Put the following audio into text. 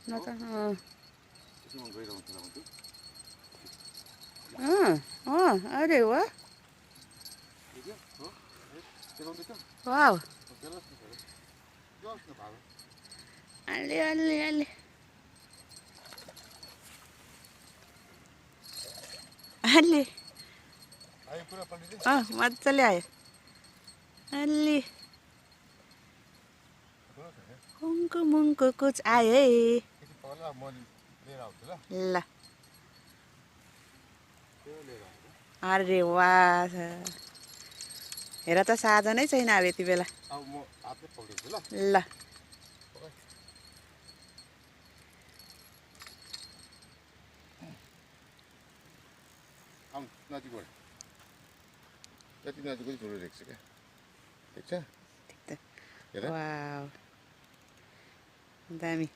न त यसमा गइरहन्छ होला भन्छु अरे वाह देखियो हो देखाउँदैछ वाव बेलस न सर जस न भाग अलि अलि अलि अलि आयो पुरा पल्टिदे मजाले आयो अलि कुङ्कु मुङ्कु कुच आयो है एकछिन पर्ला म लिएर आउँछु ल ल त्यो लिएर आउँछु अरे वाह हेर त साझा नै छैन अब यति बेला अब म हातले पक्रिन्छु ल ल आउनु नजिकबाट जति नजिक उति ठुलो देख्छ क्या ठिक छ हेर वाव दामी